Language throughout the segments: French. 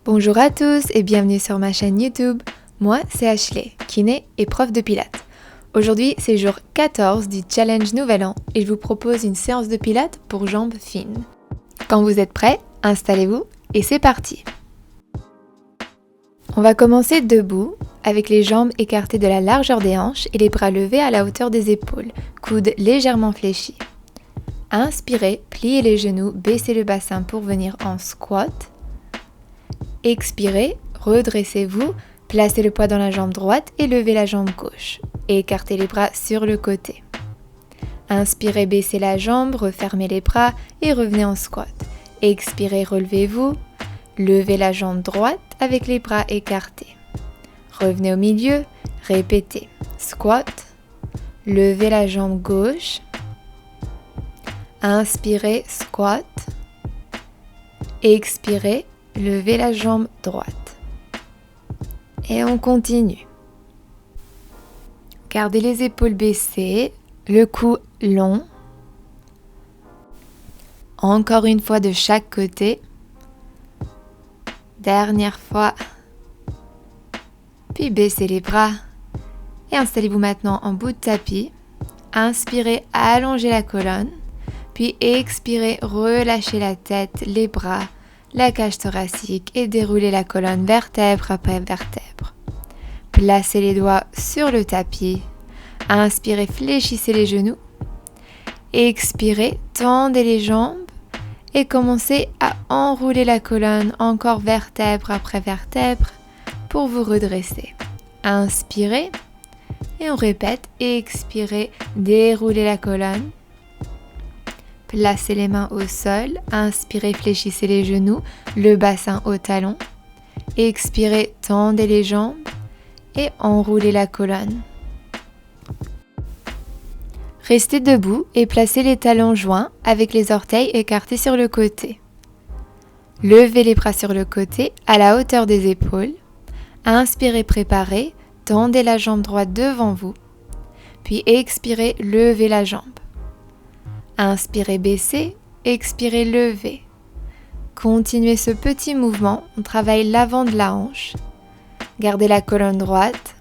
Bonjour à tous et bienvenue sur ma chaîne YouTube. Moi, c'est Ashley, kiné et prof de pilates. Aujourd'hui, c'est jour 14 du challenge Nouvel An et je vous propose une séance de pilates pour jambes fines. Quand vous êtes prêts, installez-vous et c'est parti. On va commencer debout avec les jambes écartées de la largeur des hanches et les bras levés à la hauteur des épaules, coudes légèrement fléchis. Inspirez, pliez les genoux, baissez le bassin pour venir en squat. Expirez, redressez-vous, placez le poids dans la jambe droite et levez la jambe gauche. Écartez les bras sur le côté. Inspirez, baissez la jambe, refermez les bras et revenez en squat. Expirez, relevez-vous, levez la jambe droite avec les bras écartés. Revenez au milieu, répétez. Squat, levez la jambe gauche. Inspirez, squat. Expirez, levez la jambe droite. Et on continue. Gardez les épaules baissées, le cou long. Encore une fois de chaque côté. Dernière fois. Puis baissez les bras. Et installez-vous maintenant en bout de tapis. Inspirez, allongez la colonne. Puis expirez, relâchez la tête, les bras, la cage thoracique et déroulez la colonne vertèbre après vertèbre. Placez les doigts sur le tapis. Inspirez, fléchissez les genoux. Expirez, tendez les jambes et commencez à enrouler la colonne encore vertèbre après vertèbre pour vous redresser. Inspirez et on répète. Expirez, déroulez la colonne. Placez les mains au sol, inspirez, fléchissez les genoux, le bassin au talon. Expirez, tendez les jambes et enroulez la colonne. Restez debout et placez les talons joints avec les orteils écartés sur le côté. Levez les bras sur le côté à la hauteur des épaules. Inspirez, préparez, tendez la jambe droite devant vous. Puis expirez, levez la jambe. Inspirez, baissez, expirez, levez. Continuez ce petit mouvement, on travaille l'avant de la hanche. Gardez la colonne droite.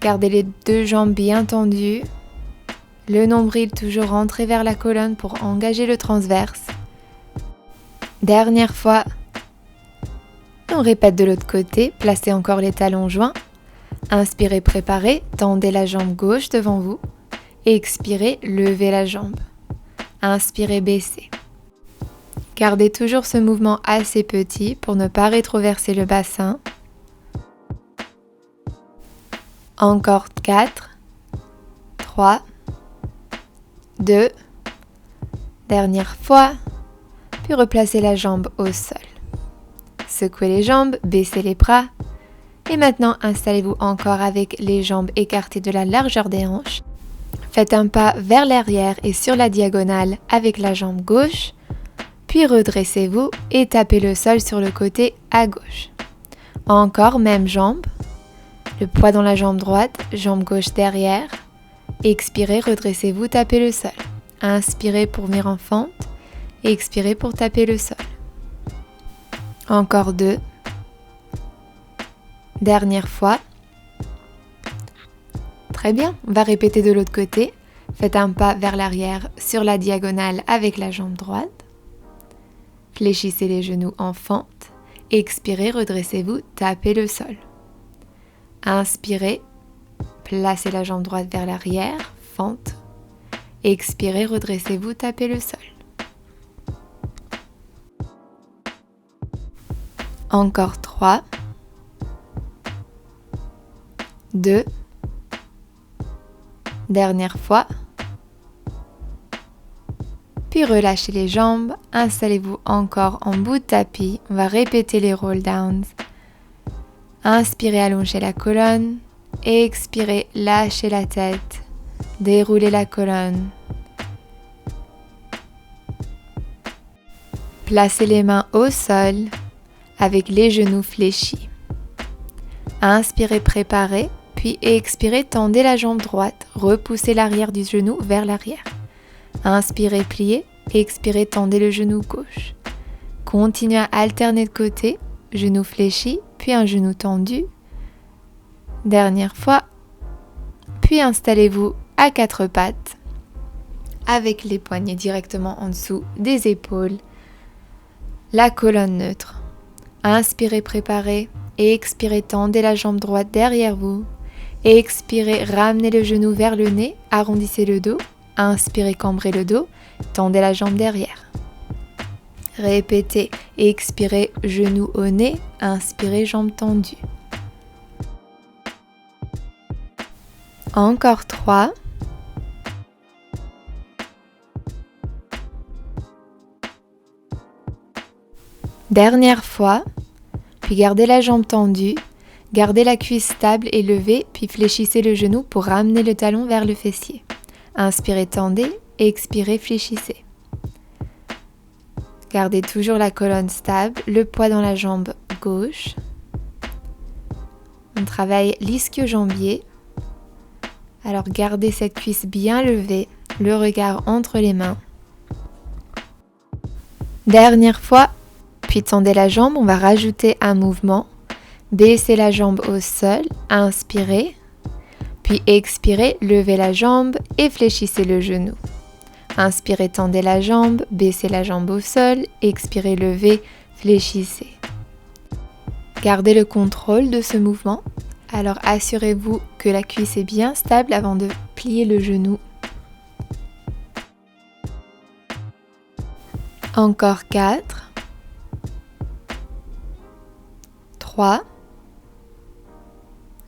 Gardez les deux jambes bien tendues. Le nombril toujours rentré vers la colonne pour engager le transverse. Dernière fois. On répète de l'autre côté, placez encore les talons joints. Inspirez, préparez, tendez la jambe gauche devant vous. Expirez, levez la jambe. Inspirez, baissez. Gardez toujours ce mouvement assez petit pour ne pas rétroverser le bassin. Encore 4, 3, 2, dernière fois, puis replacez la jambe au sol. Secouez les jambes, baissez les bras. Et maintenant, installez-vous encore avec les jambes écartées de la largeur des hanches. Faites un pas vers l'arrière et sur la diagonale avec la jambe gauche, puis redressez-vous et tapez le sol sur le côté à gauche. Encore même jambe, le poids dans la jambe droite, jambe gauche derrière. Expirez, redressez-vous, tapez le sol. Inspirez pour venir en fente, expirez pour taper le sol. Encore 2. Dernière fois. Très bien, on va répéter de l'autre côté. Faites un pas vers l'arrière sur la diagonale avec la jambe droite. Fléchissez les genoux en fente. Expirez, redressez-vous, tapez le sol. Inspirez, placez la jambe droite vers l'arrière, fente. Expirez, redressez-vous, tapez le sol. Encore 3, 2, dernière fois. Puis relâchez les jambes, installez-vous encore en bout de tapis. On va répéter les roll downs. Inspirez, allongez la colonne. Expirez, lâchez la tête. Déroulez la colonne. Placez les mains au sol avec les genoux fléchis. Inspirez, préparez. Puis expirez, tendez la jambe droite, repoussez l'arrière du genou vers l'arrière. Inspirez, pliez, expirez, tendez le genou gauche. Continuez à alterner de côté, genou fléchi, puis un genou tendu. Dernière fois. Puis installez-vous à quatre pattes avec les poignets directement en dessous des épaules. La colonne neutre. Inspirez, préparez et expirez, tendez la jambe droite derrière vous. Et expirez, ramenez le genou vers le nez, arrondissez le dos. Inspirez, cambrez le dos, tendez la jambe derrière. Répétez, expirez, genou au nez, inspirez, jambe tendue. Encore 3. Dernière fois, puis gardez la jambe tendue, gardez la cuisse stable et levée, puis fléchissez le genou pour ramener le talon vers le fessier. Inspirez, tendez, expirez, fléchissez. Gardez toujours la colonne stable, le poids dans la jambe gauche. On travaille l'ischio-jambier. Alors gardez cette cuisse bien levée, le regard entre les mains. Dernière fois, puis tendez la jambe, on va rajouter un mouvement. Baissez la jambe au sol, inspirez, puis expirez, levez la jambe et fléchissez le genou. Inspirez, tendez la jambe, baissez la jambe au sol, expirez, levez, fléchissez. Gardez le contrôle de ce mouvement. Alors assurez-vous que la cuisse est bien stable avant de plier le genou. Encore 4. 3.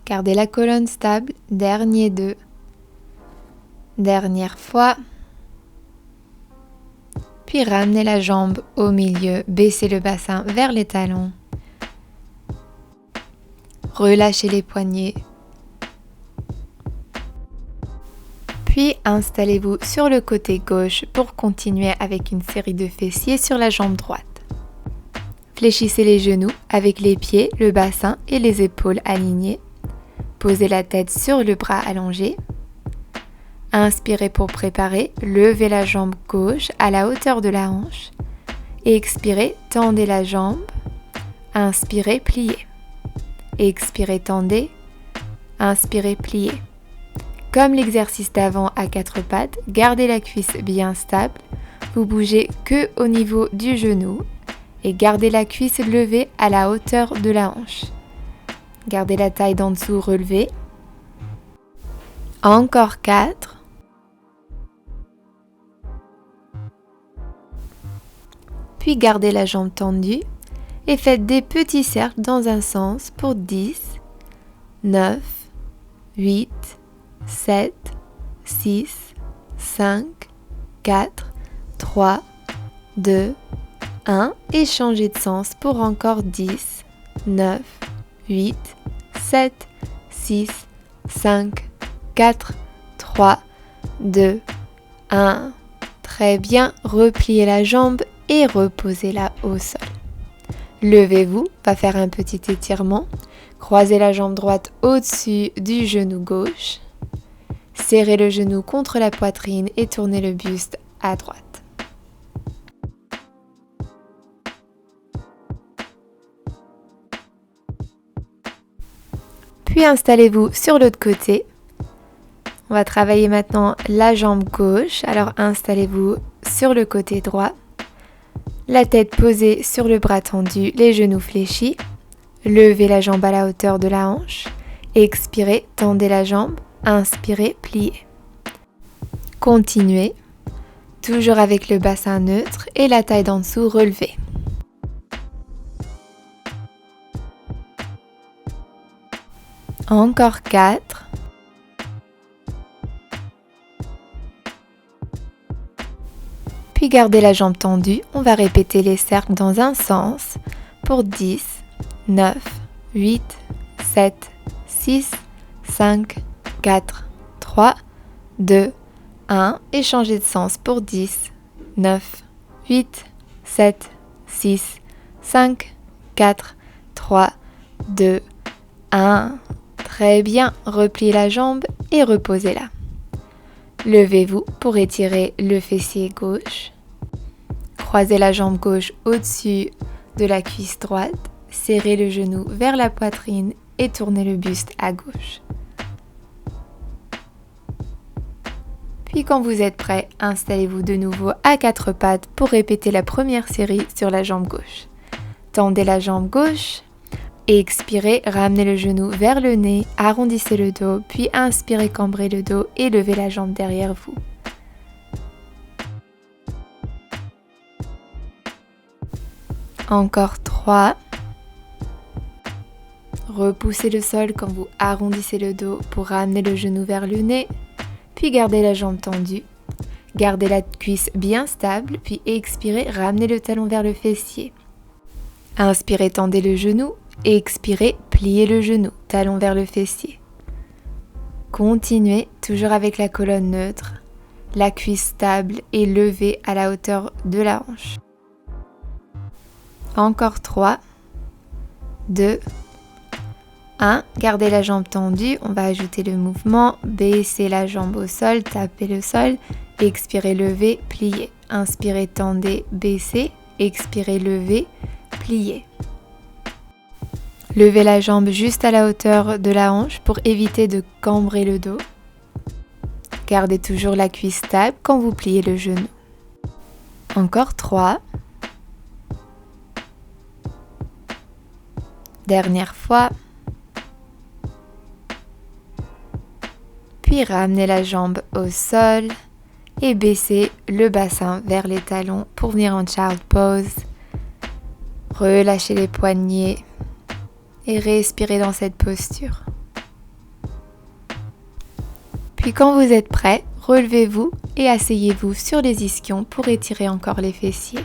Gardez la colonne stable. Dernier 2. Dernière fois. Puis ramenez la jambe au milieu, baissez le bassin vers les talons. Relâchez les poignets. Puis installez-vous sur le côté gauche pour continuer avec une série de fessiers sur la jambe droite. Fléchissez les genoux avec les pieds, le bassin et les épaules alignés. Posez la tête sur le bras allongé. Inspirez pour préparer, levez la jambe gauche à la hauteur de la hanche. Et expirez, tendez la jambe. Inspirez, pliez. Expirez, tendez. Inspirez, pliez. Comme l'exercice d'avant à quatre pattes, gardez la cuisse bien stable. Vous bougez que au niveau du genou et gardez la cuisse levée à la hauteur de la hanche. Gardez la taille d'en dessous relevée. Encore 4. Puis gardez la jambe tendue et faites des petits cercles dans un sens pour 10, 9, 8, 7, 6, 5, 4, 3, 2, 1 et changez de sens pour encore 10, 9, 8, 7, 6, 5, 4, 3, 2, 1. Très bien, repliez la jambe et reposez-la au sol. Levez-vous, va faire un petit étirement. Croisez la jambe droite au-dessus du genou gauche. Serrez le genou contre la poitrine et tournez le buste à droite. Puis installez-vous sur l'autre côté. On va travailler maintenant la jambe gauche. Alors installez-vous sur le côté droit. La tête posée sur le bras tendu, les genoux fléchis. Levez la jambe à la hauteur de la hanche. Expirez, tendez la jambe. Inspirez, pliez. Continuez, toujours avec le bassin neutre et la taille d'en dessous relevée. Encore 4. Puis gardez la jambe tendue, on va répéter les cercles dans un sens pour 10, 9, 8, 7, 6, 5, 4, 3, 2, 1 et changez de sens pour 10, 9, 8, 7, 6, 5, 4, 3, 2, 1. Très bien, repliez la jambe et reposez-la. Levez-vous pour étirer le fessier gauche. Croisez la jambe gauche au-dessus de la cuisse droite. serrez le genou vers la poitrine et tournez le buste à gauche. Puis quand vous êtes prêt, installez-vous de nouveau à quatre pattes pour répéter la première série sur la jambe gauche. Tendez la jambe gauche et expirez, ramenez le genou vers le nez, arrondissez le dos, puis inspirez, cambrez le dos et levez la jambe derrière vous. Encore 3. Repoussez le sol quand vous arrondissez le dos pour ramener le genou vers le nez, puis gardez la jambe tendue. Gardez la cuisse bien stable, puis expirez, ramenez le talon vers le fessier. Inspirez, tendez le genou, et expirez, pliez le genou, talon vers le fessier. Continuez, toujours avec la colonne neutre, la cuisse stable et levée à la hauteur de la hanche. Encore 3, 2, 1. Gardez la jambe tendue, on va ajouter le mouvement, baissez la jambe au sol, tapez le sol, expirez, levez, pliez. Inspirez, tendez, baissez, expirez, levez, pliez. Levez la jambe juste à la hauteur de la hanche pour éviter de cambrer le dos. Gardez toujours la cuisse stable quand vous pliez le genou. Encore 3. Dernière fois. Puis ramenez la jambe au sol et baissez le bassin vers les talons pour venir en Child Pose. Relâchez les poignets et respirez dans cette posture. Puis quand vous êtes prêt, relevez-vous et asseyez-vous sur les ischions pour étirer encore les fessiers.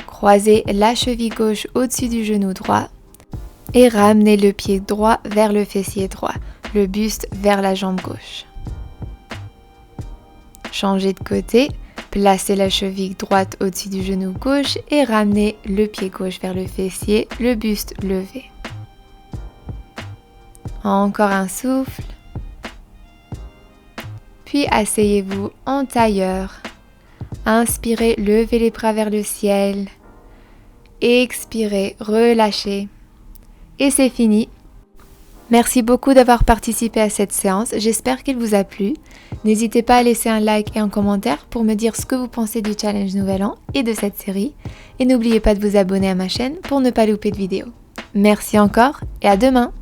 Croisez la cheville gauche au-dessus du genou droit et ramenez le pied droit vers le fessier droit, le buste vers la jambe gauche. Changez de côté, placez la cheville droite au-dessus du genou gauche et ramenez le pied gauche vers le fessier, le buste levé. Encore un souffle. Puis asseyez-vous en tailleur. Inspirez, levez les bras vers le ciel. Expirez, relâchez. Et c'est fini. Merci beaucoup d'avoir participé à cette séance, j'espère qu'elle vous a plu. N'hésitez pas à laisser un like et un commentaire pour me dire ce que vous pensez du challenge Nouvel An et de cette série. Et n'oubliez pas de vous abonner à ma chaîne pour ne pas louper de vidéos. Merci encore et à demain!